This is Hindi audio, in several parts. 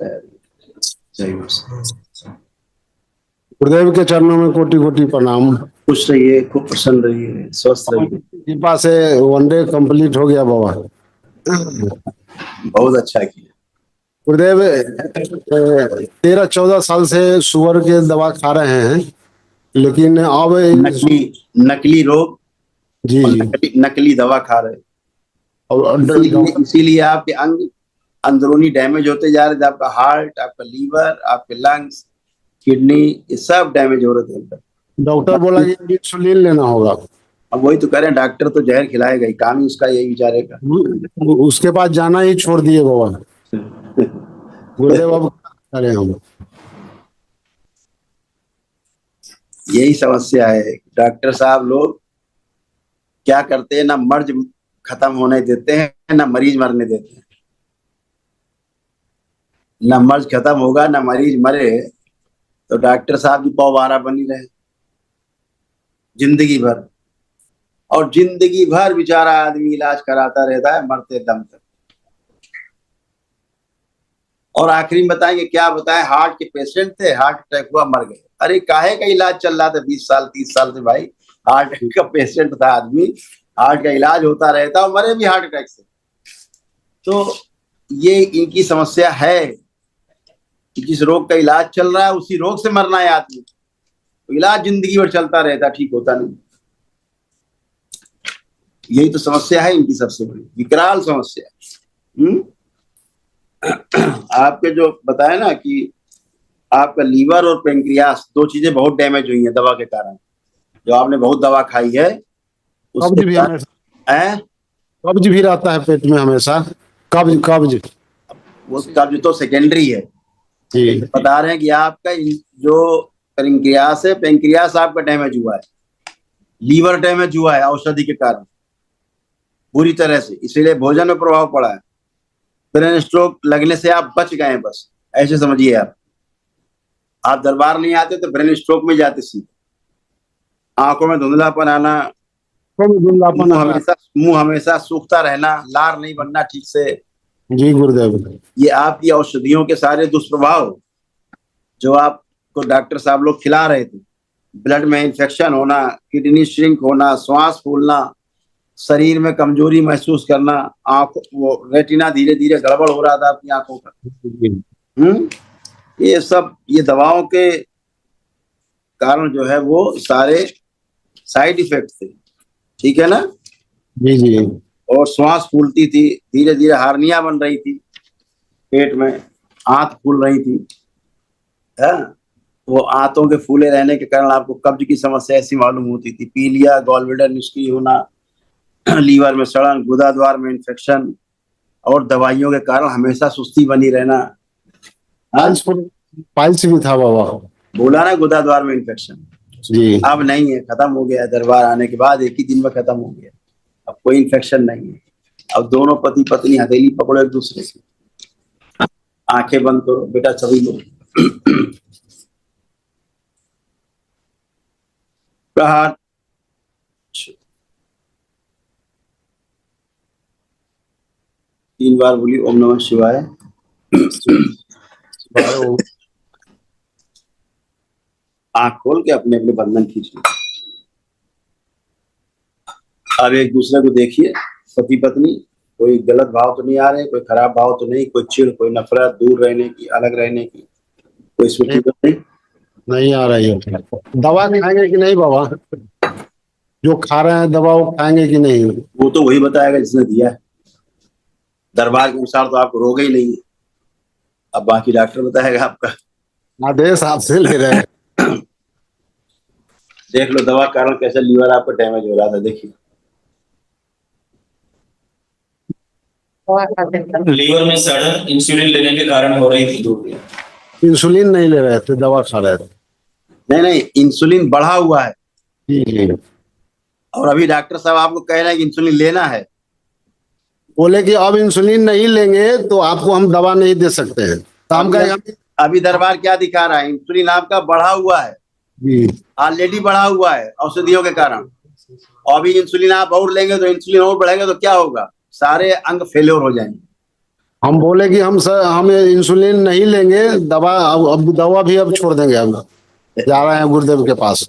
जाता है। सही बात। गुरुदेव के चरणों में कोटि कोटि प्रणाम। खुश रहिए, खूब प्रसन्न रहिए, स्वस्थ रहिए। कृपा से वनडे कंप्लीट हो गया बाबा। बहुत अच्छा किया। गुरुदेव 13-14 साल से शुगर के दवा खा रहे हैं, लेकिन अब नकली रोग जी और जी नकली दवा खा रहे, और इसीलिए आपके अंग अंदरूनी डैमेज होते जा रहे थे। आपका हार्ट, आपका लीवर, आपके लंग्स, किडनी, ये सब डैमेज हो रहे थे। डॉक्टर बोला कि इंसुलिन लेना होगा। अब वही तो कह रहे हैं, डॉक्टर तो जहर खिलाएगा ही, काम ही उसका यही विचारेगा। उसके पास जाना ही छोड़ दिए बाबा। गुरुदेव अब क्या करें हम? यही समस्या है। डॉक्टर साहब लोग क्या करते हैं, ना मर्ज खत्म होने देते हैं, ना मरीज मरने देते हैं। ना मर्ज खत्म होगा, ना मरीज मरे, तो डॉक्टर साहब की पौवारा बनी रहे जिंदगी भर। और जिंदगी भर बेचारा आदमी इलाज कराता रहता है, मरते दम तक। और आखिरी में बताएंगे क्या बताएं, हार्ट के पेशेंट थे, हार्ट अटैक हुआ, मर गए। अरे काहे का इलाज चल रहा था 20 साल 30 साल से भाई? हार्ट का पेशेंट था आदमी, हार्ट का इलाज होता रहता और मरे भी हार्ट अटैक से। तो ये इनकी समस्या है कि जिस रोग का इलाज चल रहा है उसी रोग से मरना है आदमी। तो इलाज जिंदगी भर चलता रहता, ठीक होता नहीं। यही तो समस्या है इनकी, सबसे बड़ी विकराल समस्या। आपके जो बताया ना कि आपका लीवर और पेंक्रियास, दो चीजें बहुत डैमेज हुई हैं दवा के कारण। जो आपने बहुत दवा खाई है उसके कब्ज भी रहता है पेट में हमेशा। कब्ज कब्ज वो कब्ज तो सेकेंडरी है। जी बता रहे हैं कि आपका जो पेंक्रियास है, पेंक्रियास आपका डैमेज हुआ है, लीवर डैमेज हुआ है औषधि के कारण बुरी तरह से, इसीलिए भोजन में प्रभाव पड़ा है। ब्रेन स्ट्रोक लगने से आप बच गए हैं, बस ऐसे समझिए। आप दरबार नहीं आते तो ब्रेन स्ट्रोक में जाते सीधे। आंखों में धुंधलापन आना, मुंह हमेशा सूखता रहना, लार नहीं बनना ठीक से। जी गुरुदेव, ये आपकी औषधियों के सारे दुष्प्रभाव जो आपको डॉक्टर साहब लोग खिला रहे थे। ब्लड में इंफेक्शन होना, किडनी श्रिंक होना, श्वास फूलना, शरीर में कमजोरी महसूस करना, आंखों वो रेटिना धीरे धीरे गड़बड़ हो रहा था आपकी आंखों का। ये सब ये दवाओं के कारण जो है वो सारे साइड इफेक्ट थे, ठीक है ना? जी जी। और श्वास फूलती थी, धीरे धीरे हार्निया बन रही थी पेट में, आंत फूल रही थी। है वो आंतों के फूले रहने के कारण आपको कब्ज की समस्या ऐसी मालूम होती थी। पीलिया, गॉलब्लैडर निष्क्रिय होना, लीवर में सड़न, गुदाद्वार में इंफेक्शन, और दवाइयों के कारण हमेशा सुस्ती बनी रहना। पाइल्स भी था बाबा। बोला ना, गुदाद्वार में इंफेक्शन। जी अब नहीं है, खत्म हो गया। दरबार आने के बाद एक ही दिन में खत्म हो गया। अब कोई इंफेक्शन नहीं है। अब दोनों पति पत्नी हथेली पकड़ो एक दूसरे की, आंखें बंद करो बेटा सभी लोग। कहा 3 बार बोली ओम नमः शिवाय। आंख खोल के अपने अपने बंधन खींचिए। अब एक दूसरे को देखिए, पति पत्नी, कोई गलत भाव तो नहीं आ रहे, कोई खराब भाव तो नहीं, कोई चिढ़, कोई नफरत, दूर रहने की, अलग रहने की कोई सूची तो नहीं आ रही है। दवा खाएंगे कि नहीं बाबा? जो खा रहे हैं दवा वो खाएंगे कि नहीं? वो तो वही बताएगा जिसने दिया है। दरबार के अनुसार तो आपको रोग ही नहीं है, अब बाकी डॉक्टर बताएगा आपका। आदेश आपसे ले रहे हैं। देख लो दवा कारण कैसे लीवर आपका डैमेज हो रहा था, देखिए। लीवर में सड़न इंसुलिन लेने के कारण हो रही थी। इंसुलिन नहीं ले रहे थे, दवा खा रहे थे। नहीं नहीं, इंसुलिन बढ़ा हुआ है। जी। और अभी डॉक्टर साहब आपको कह रहे हैं कि इंसुलिन लेना है। बोले कि अब इंसुलिन नहीं लेंगे तो आपको हम दवा नहीं दे सकते हैं। तो हम कहेंगे अभी दरबार क्या दिखा रहा है? इंसुलिन आपका बढ़ा हुआ है, ऑलरेडी बढ़ा हुआ है औषधियों के कारण। और अभी इंसुलिन आप और लेंगे तो इंसुलिन और बढ़ेगा तो क्या होगा? सारे अंग फेल्योर हो जाएंगे। हम बोले कि हम इंसुलिन नहीं लेंगे, दवा अब दवा भी अब छोड़ देंगे, हम जा रहे हैं गुरुदेव के पास।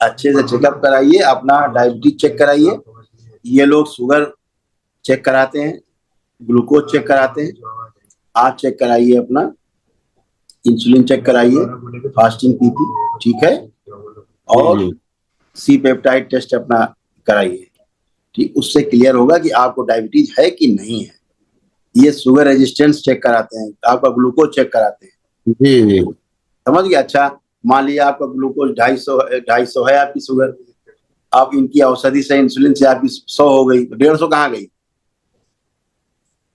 अच्छे से चेकअप कराइए, अपना डायबिटीज चेक कराइए। ये लोग शुगर चेक कराते हैं, ग्लूकोज चेक कराते हैं, आप चेक कराइए अपना, इंसुलिन चेक कराइए, फास्टिंग पीपी, ठीक है, और जी। सी पेप्टाइड टेस्ट अपना कराइए, ठीक। उससे क्लियर होगा कि आपको डायबिटीज है कि नहीं है। ये शुगर रेजिस्टेंस चेक कराते हैं, आपका ग्लूकोज चेक कराते हैं, जी जी। समझ गया। अच्छा, मान लिया आपका ग्लूकोज 250 है आपकी शुगर, अब इनकी औषधि से, इंसुलिन से आपकी 100 हो गई, तो 150 कहाँ गई?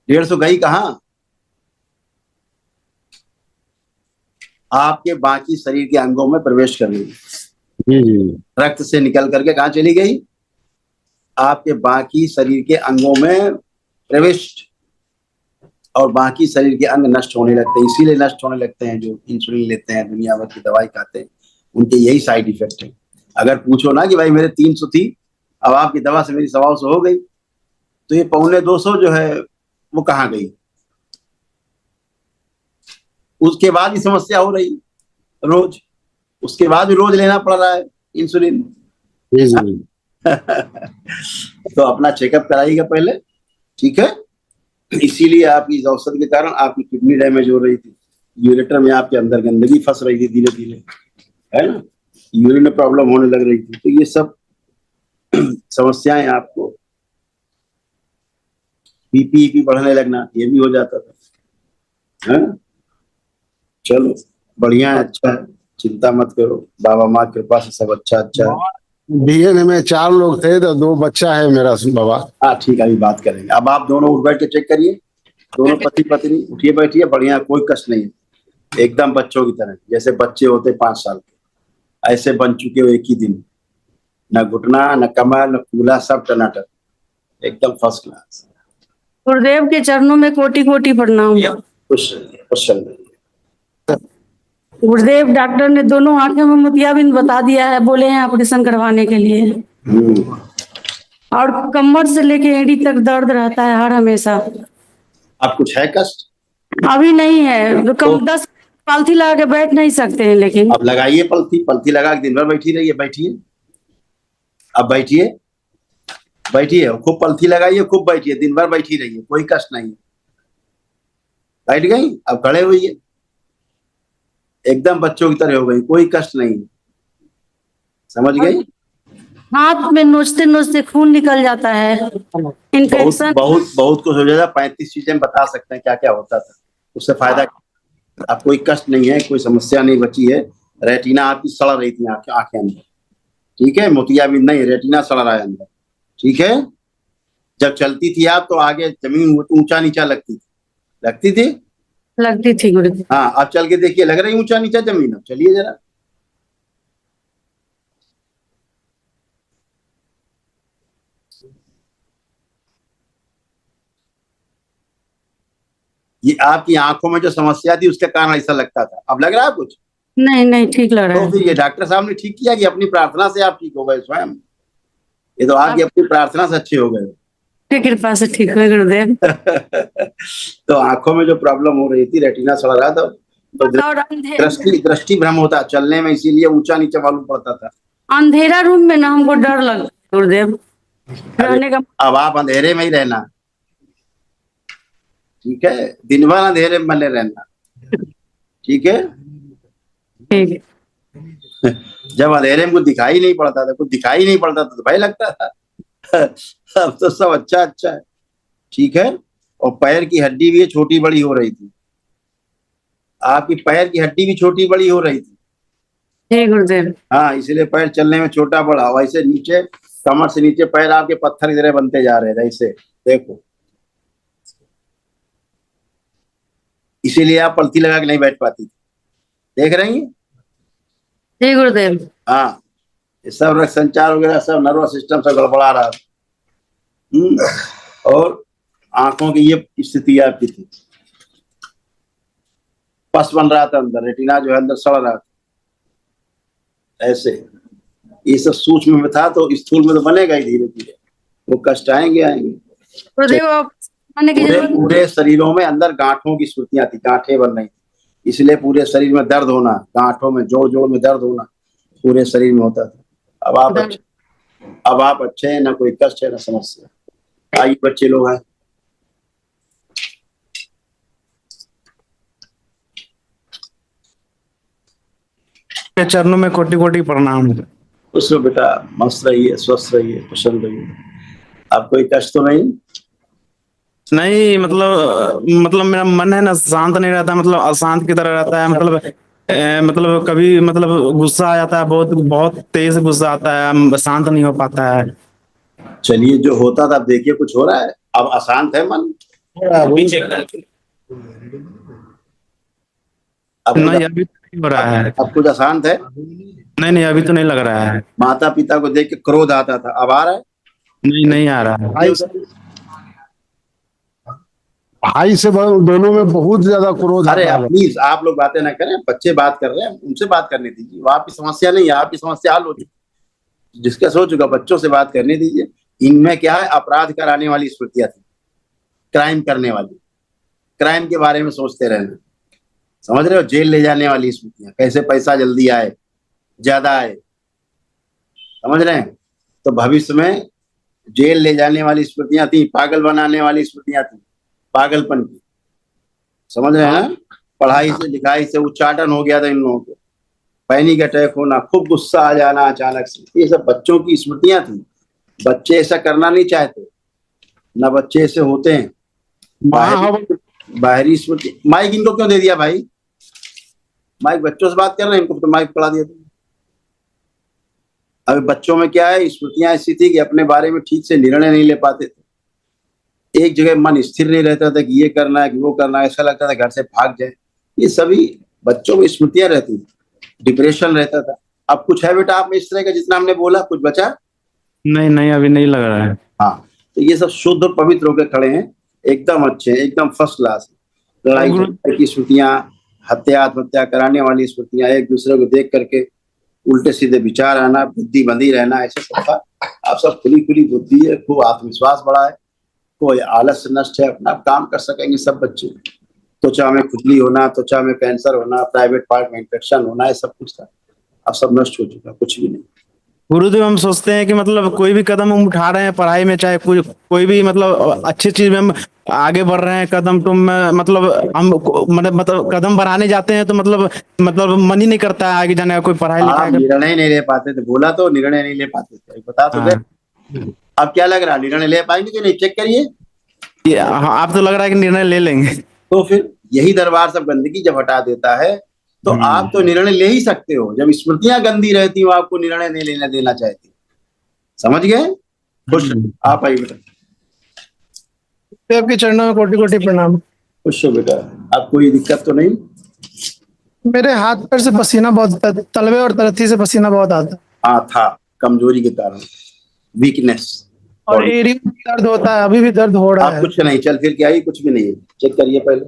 150 गई कहाँ? आपके बाकी शरीर के अंगों में प्रवेश कर गई, जी जी। रक्त से निकल करके कहाँ चली गई? आपके बाकी शरीर के अंगों में प्रविष्ट, और बाकी शरीर के अंग नष्ट होने लगते हैं। इसीलिए नष्ट होने लगते हैं जो इंसुलिन लेते हैं, दुनिया भर की दवाई खाते हैं, उनके यही साइड इफेक्ट है। अगर पूछो ना कि भाई मेरे 300 थी, अब आपकी दवा से मेरी 125 हो गई, तो ये 250 जो है वो कहाँ गई? उसके बाद भी समस्या हो रही रोज, उसके बाद भी रोज लेना पड़ रहा है इंसुलिन। जी जी। तो अपना चेकअप कराइएगा पहले, ठीक है। इसीलिए आपकी इस औषध के कारण आपकी किडनी डैमेज हो रही थी, यूरेटर में आपके अंदर गंदगी फंस रही थी धीरे धीरे, है ना, यूरिन में प्रॉब्लम होने लग रही थी। तो ये सब समस्याएं, आपको बीपी बढ़ने लगना, ये भी हो जाता था, है ना। चलो बढ़िया है, अच्छा है, चिंता मत करो, बाबा माँ की कृपा से सब अच्छा अच्छा है। डीएनए में 4 लोग थे तो 2 बच्चा है मेरा बाबा। हाँ ठीक है, अभी बात करेंगे। अब आप दोनों उठ बैठ के चेक करिए, दोनों पति पत्नी उठिए बैठिए, बढ़िया, कोई कष्ट नहीं है, एकदम बच्चों की तरह, जैसे बच्चे होते 5 साल के, ऐसे बन चुके हो एक ही दिन, न घुटना न कमर न कूल्हा, सब टनाटन, एकदम फर्स्ट क्लास। गुरुदेव के चरणों में कोटि कोटि प्रणाम। खुश रहिए, खुश रहिए। गुरुदेव, डॉक्टर ने दोनों आंखों में मोतियाबिंद बता दिया है, बोले हैं ऑपरेशन करवाने के लिए, और कमर से लेके एड़ी तक दर्द रहता है हर हमेशा। अब कुछ है कष्ट? अभी नहीं है, कम 10 पालथी लगा के बैठ नहीं सकते हैं, लेकिन अब लगाइए पलथी, पलथी लगा के दिन भर बैठी रहिए, बैठिए, अब बैठिए, बैठिए, खूब पलथी लगाइए, खूब बैठिए, दिन भर बैठी रहिए, कोई कष्ट नहीं। बैठ गई, अब खड़े हुई, एकदम बच्चों की तरह हो गई, कोई कष्ट नहीं, समझ गई। हाथ में नोचते नोचते खून निकल जाता है, बहुत इन्फेक्शन। बहुत बहुत कुछ हो जाता, 35 चीजें बता सकते हैं क्या क्या होता था, उससे फायदा। अब कोई कष्ट नहीं है, कोई समस्या नहीं बची है। रेटिना आपकी सड़ रही थी, आंखें अंदर, ठीक है, मोतियाबिंद नहीं, रेटिना सड़ रहा है अंदर, ठीक है। जब चलती थी आप तो आगे जमीन ऊंचा नीचा लगती थी। लगती थी गुरुदेव। हाँ, अब चल के देखिए, लग रही ऊंचा नीचा जमीन, अब चलिए जरा। ये आपकी आंखों में जो समस्या थी उसके कारण ऐसा लगता था, अब लग रहा है कुछ? नहीं नहीं, ठीक लग रहा तो है। फिर ये डॉक्टर साहब ने ठीक किया कि अपनी प्रार्थना से आप ठीक हो गए स्वयं, ये तो आपकी अपनी प्रार्थना से अच्छे हो गए। आपकी कृपा से ठीक हुए गुरुदेव। तो आंखों में जो प्रॉब्लम हो रही थी, रेटिना सड़ रहा था, तो और दृष्टि भ्रम होता चलने में, इसीलिए ऊंचा नीचा मालूम पड़ता था। अंधेरा रूम में ना हमको डर लगता गुरुदेव रहने का। अब आप अंधेरे में ही रहना, ठीक है, दिन भर अंधेरे में बने रहना, ठीक है। ठीक है। जब अंधेरे में कुछ दिखाई नहीं पड़ता था, तो भय लगता था। अब तो सब अच्छा अच्छा है, ठीक है। और पैर की हड्डी भी छोटी बड़ी हो रही थी, आपकी पैर की हड्डी भी छोटी बड़ी हो रही थी। ठीक गुरुदेव। हाँ, इसीलिए पैर चलने में छोटा बड़ा, वैसे नीचे कमर से नीचे पैर आपके पत्थर की तरह बनते जा रहे थे, ऐसे देखो, इसीलिए आप पलथी लगा के नहीं बैठ पाती थी, देख रही हैं। जी गुरुदेव। हाँ, ये सब रक्त संचार वगैरह सब, नर्वस सिस्टम सब गड़बड़ा रहा था। और आंखों की ये स्थिति आपकी थी, पस बन रहा था अंदर, रेटिना जो है अंदर सड़ रहा था, ऐसे। ये सब सूक्ष्म में था, तो स्थूल में तो बनेगा ही धीरे धीरे, वो कष्ट आएंगे आएंगे। गुरुदेव आप आने की पूरे जरूरत पूरे शरीरों में अंदर गांठों की स्मृतियां थी, गांठें बन रही थी, इसलिए पूरे शरीर में दर्द होना, गांठों में जोड़ जोड़ में दर्द होना पूरे शरीर में होता था। अब आप अच्छे हैं, ना कोई कष्ट है ना समस्या। आइए बच्चे लोग हैं। के चरणों में कोटि कोटि प्रणाम। खुश रहो बेटा, मस्त रहिए, स्वस्थ रहिए, प्रसन्न रहिए। आप कोई कष्ट तो नहीं? नहीं मतलब मेरा मन है ना शांत नहीं रहता, मतलब अशांत की तरह रहता है। मतलब कभी मतलब गुस्सा आ जाता है, बहुत बहुत तेज गुस्सा आता है, शांत नहीं हो पाता है। चलिए, जो होता था अब देखिए कुछ हो रहा है। अब अशांत है मन? अभी चेक कर। अब नहीं अभी तो नहीं हो रहा है। अब कुछ अशांत है? नहीं नहीं अभी तो नहीं लग रहा है। माता पिता को देख के क्रोध आता था, अब आ रहा है? नहीं नहीं आ रहा है। भाई से दोनों में बहुत ज्यादा क्रोध अरे आता है। प्लीज आप लोग बातें ना करें, बच्चे बात कर रहे हैं, उनसे बात करने दीजिए। वो आपकी समस्या नहीं है, आपकी समस्या हल हो चुकी, जिसका हो चुका, बच्चों से बात करने दीजिए। इनमें क्या है, अपराध कराने वाली स्मृतियां थी, क्राइम करने वाली, क्राइम के बारे में सोचते रहना, समझ रहे हो, जेल ले जाने वाली स्मृतियां, कैसे पैसा जल्दी आए, ज्यादा आए, समझ रहे हैं। तो भविष्य में जेल ले जाने वाली स्मृतियां थी, पागल बनाने वाली स्मृतियां थी, पागलपन की, समझ रहे हैं ना। पढ़ाई से लिखाई से उच्चाटन हो गया था इन लोगों को, पैनिक अटैक होना, खूब गुस्सा आ जाना अचानक से, ये सब बच्चों की स्मृतियां थी। बच्चे ऐसा करना नहीं चाहते, ना बच्चे ऐसे होते हैं। बाहरी स्मृति। माइक इनको क्यों दे दिया भाई? माइक बच्चों से बात कर रहे हैं, इनको तो माइक पढ़ा दिया तुमने। अभी बच्चों में क्या है, स्मृतियां ऐसी थी कि अपने बारे में ठीक से निर्णय नहीं ले पाते थे, एक जगह मन स्थिर नहीं रहता था कि ये करना है कि वो करना है, ऐसा लगता था घर से भाग जाए। ये सभी बच्चों में स्मृतियां रहती थी, डिप्रेशन रहता था। अब कुछ है बेटा आप में इस तरह का, जितना हमने बोला कुछ बचा? नहीं नहीं अभी नहीं लग रहा है। हाँ, तो ये सब शुद्ध और पवित्र होकर खड़े हैं, एकदम अच्छे हैं, एकदम फर्स्ट क्लास। लड़ाई झगड़े की स्मृतियां, हत्या आत्महत्या कराने वाली स्मृतियां, एक दूसरे को देख करके उल्टे सीधे विचार आना, बुद्धि बंधी रहना, ऐसे सब था। आप सब खुली खुली बुद्धि है, खूब आत्मविश्वास बढ़ा है, कोई आलस्य नष्ट है, अपना काम कर सकेंगे सब बच्चे। त्वचा में खुजली होना, त्वचा में कैंसर होना, प्राइवेट पार्ट में इन्फेक्शन होना, ये सब कुछ था। अब सब नष्ट हो चुका, कुछ भी नहीं। गुरुदेव हम सोचते हैं कि मतलब कोई भी कदम हम उठा रहे हैं पढ़ाई में, चाहे कोई भी मतलब अच्छी चीज में हम आगे बढ़ रहे हैं कदम, तो मतलब हम मतलब कदम बढ़ाने जाते हैं तो मतलब मन ही नहीं करता है आगे जाने का, कोई पढ़ाई आप लिखाई का। निर्णय नहीं ले पाते थे, बोला तो निर्णय नहीं ले पाते थे, बता तो गए। अब क्या लग रहा है, निर्णय ले पाएंगे कि नहीं? चेक करिए। आप तो लग रहा है कि निर्णय ले लेंगे। तो फिर यही दरबार सब गंदगी जब हटा देता है तो आप तो निर्णय ले ही सकते हो। जब स्मृतियां गंदी रहती हो, आपको निर्णय नहीं लेना देना चाहती, समझ गए? खुश आप आइए बेटा। आपके चरणों में कोटि कोटि प्रणाम। खुश हो बेटा, आप कोई दिक्कत तो नहीं? मेरे हाथ पैर से पसीना बहुत, तलवे और तरथी से पसीना बहुत आता हाँ था, कमजोरी के कारण, वीकनेस, और एरिया में दर्द होता है, अभी भी दर्द हो रहा आप है। कुछ नहीं, चल फिर के आई, कुछ भी नहीं है। चेक करिए पहले,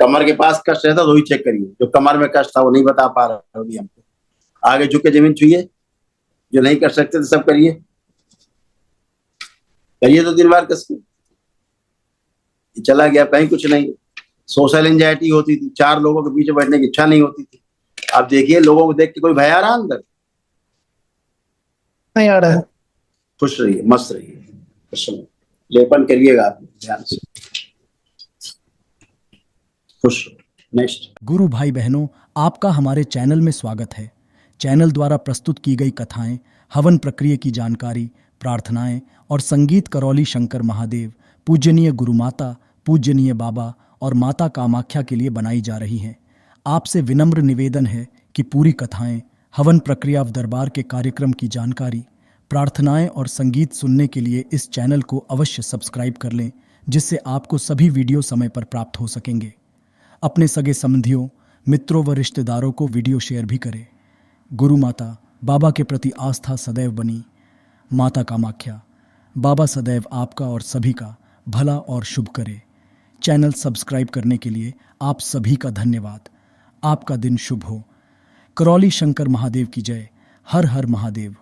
कमर के पास कष्ट रहता तो वही चेक करिए। जो कमर में कष्ट था वो नहीं बता पा रहा अभी हमको। आगे झुक के जमीन छुइए, जो नहीं कर सकते थे सब करिए, करिए तो दिन बार कस के। चला गया कहीं, कुछ नहीं। सोशल एंजाइटी होती थी, 4 लोगों के बीच बैठने की इच्छा नहीं होती थी। आप देखिए, लोगों को देख के कोई भय आ रहा अंदर? नहीं आ रहा है। खुश रहिए, मस्त रहिए, प्रसन्न। लेपन करिएगा आप ध्यान से, खुश। नेक्स्ट। गुरु भाई बहनों, आपका हमारे चैनल में स्वागत है। चैनल द्वारा प्रस्तुत की गई कथाएं, हवन प्रक्रिया की जानकारी, प्रार्थनाएं और संगीत करौली शंकर महादेव, पूजनीय गुरु माता, पूजनीय बाबा और माता कामाख्या के लिए बनाई जा रही हैं। आपसे विनम्र निवेदन है कि पूरी कथाएं, हवन प्रक्रिया व दरबार के कार्यक्रम की जानकारी, प्रार्थनाएं और संगीत सुनने के लिए इस चैनल को अवश्य सब्सक्राइब कर लें, जिससे आपको सभी वीडियो समय पर प्राप्त हो सकेंगे। अपने सगे संबंधियों, मित्रों व रिश्तेदारों को वीडियो शेयर भी करें। गुरु माता, बाबा के प्रति आस्था सदैव बनी। माता कामाख्या, बाबा सदैव आपका और सभी का भला और शुभ करे। चैनल सब्सक्राइब करने के लिए आप सभी का धन्यवाद। आपका दिन शुभ हो। करौली शंकर महादेव की जय। हर हर महादेव।